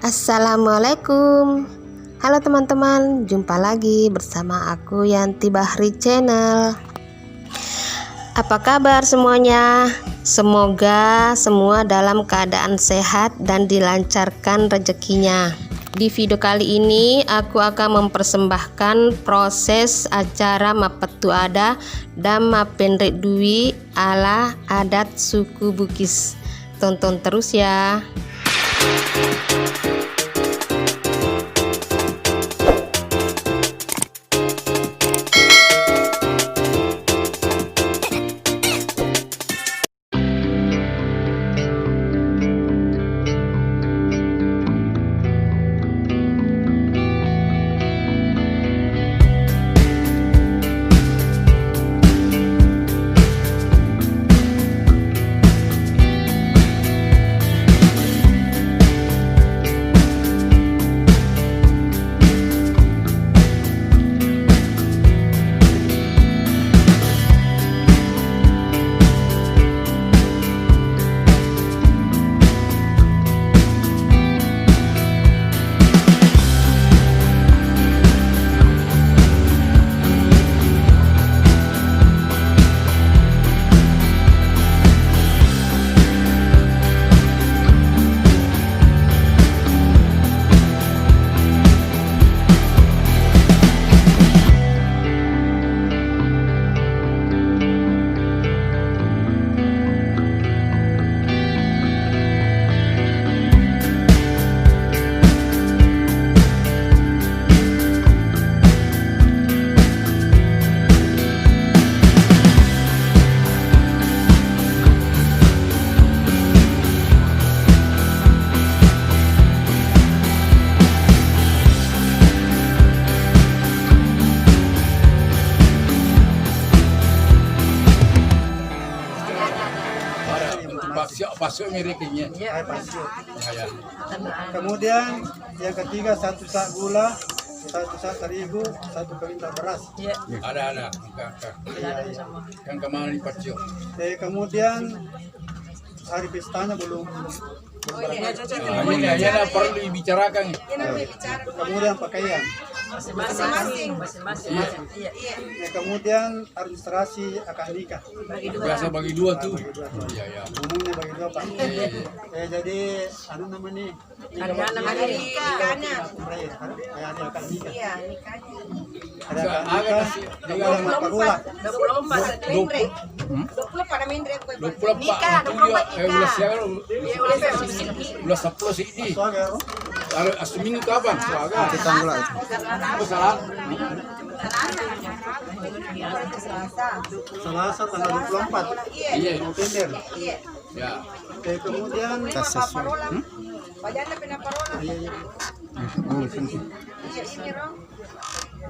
Assalamualaikum. Halo teman-teman, jumpa lagi bersama aku Yanti Bahri Channel. Apa kabar semuanya? Semoga semua dalam keadaan sehat dan dilancarkan rezekinya. Di video kali ini aku akan mempersembahkan proses acara Mapetu Ada dan Mapendrek Dwi ala adat suku Bugis. Tonton terus ya. Pasuk miriknya. Kemudian yang ketiga 1 sak gula, 1 sak terigu, 1 kuintal beras. Ada. Kan kemarin pasuk. Kemudian hari pestanya belum. Ini perlu dibicarakan. Kemudian pakaian. Masing-masing. Kemudian administrasi akan nikah. Biasa bagi dua tuh. Iya. Umumnya bagi dua Pak. Jadi namanya Ada nikahnya. Ada akan nikah. Iya, nikahnya. Ada akan nikah. Kemudian maparula. 20 pada mindre gue. 24 Nikah, 24 nikah. Ulas 10 ini. Soalnya Seminggu kapan? Soalnya. kita mulai. Salah. Selasa tanggal 24 Iya. November. Ya. Kemudian Padahal pinaparola. Iya, ini Rom.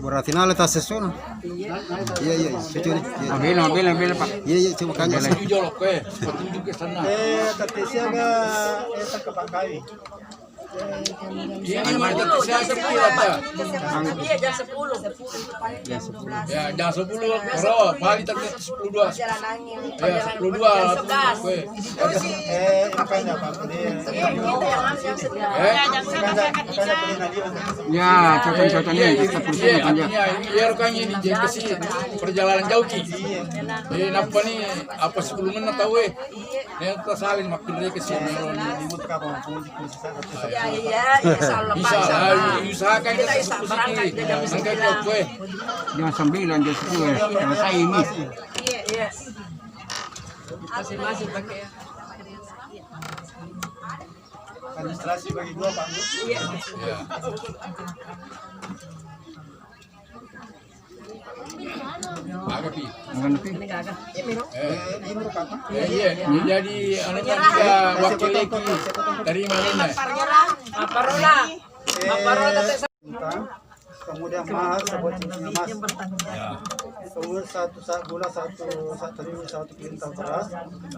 Berarti nala tas sesuatu. Iya, setuju. Ambil Pak. Iya, coba kan. Setuju loh, setuju ke sana. Tertisia enggak kepakai. Ini mana saya sepuluh. Iya, jam 10. Ya, jam 10 bro, paling ternyata 10.2. Jalan angin. Ya, 10.2. Makanya Pak. Ya, contohnya kita Iya, artinya rukanya ini jadi ke sini perjalanan jauh ki. Apa nih? Apa 10 menit tahu yang kita salin makin dari ke sini. Iya, salah Pak. Bisa lah, usahakan kita berangkat jam 9. jam 9 jam 10 selesai ini. Iya. Masing-masing pakai. Administrasi bagi dua Pak. Iya. Ya. Agak pi. Ini gagah. Ini Rom. Ini merupakan Iya. Jadi anaknya juga wakil lagi dari mana? Maparola. kemudian mahal sebuah cincin emas. Kemudian 1 sak gula, 1 sak terigu, 1 kuintal beras.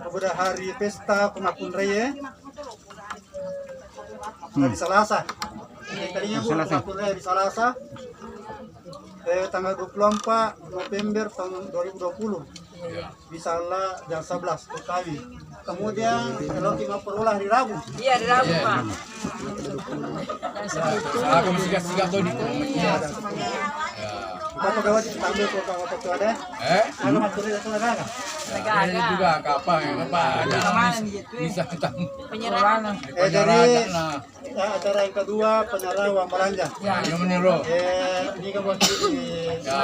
Kemudian hari pesta Pemakun Raya hari Selasa. Tadinya Bu Pemakun Raya di Selasa. Tanggal 24 November tahun 2020. Misalnya jam 11 Betawi. Kemudian kalau kita perulah di Rabu. Iya, di Rabu, Pak. Aku mesti kasih gato di rumah. Ya. Bato gawat tambah ko ka bato ada. Ano maturi sa naga. Ini juga kapan ada bisa ketemu. Penyerahan. Dari acara yang kedua penyerahan Maranja. Yang meniru. Ini kan buat Ya.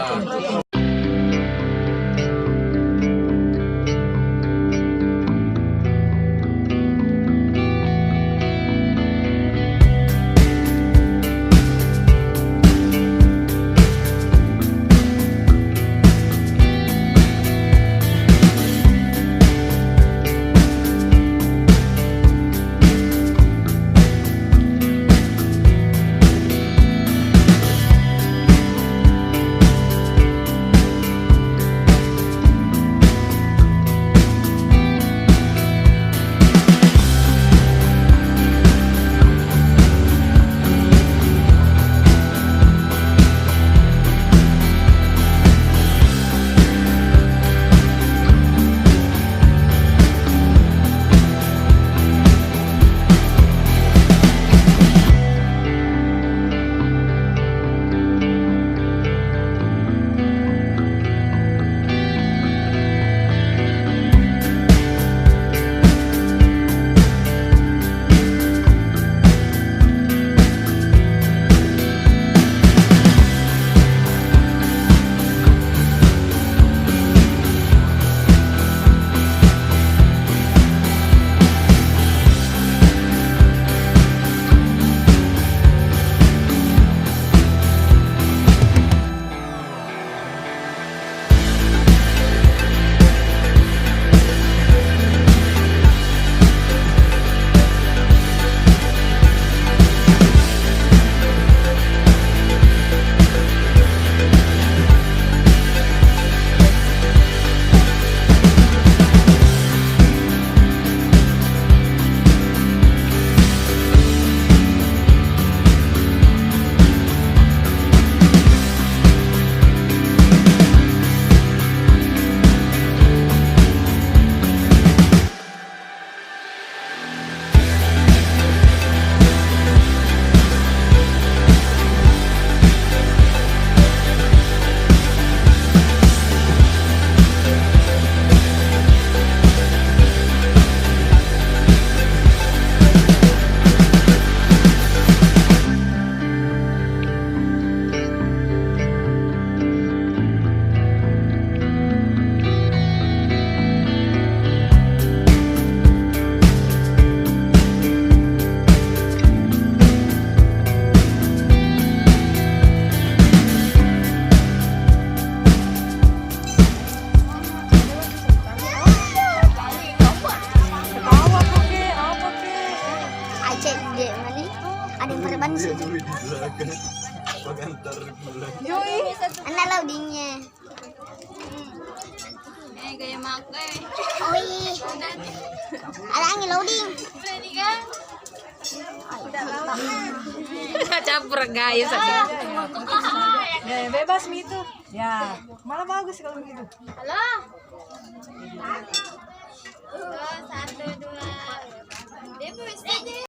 Anak loadingnya. Gaya makai. Oi. Ada angin loading. Berani kan? Campur guys. Ya, bebas itu. Ya, malah bagus kalau begitu. Halo. 1, 2. Dia bisa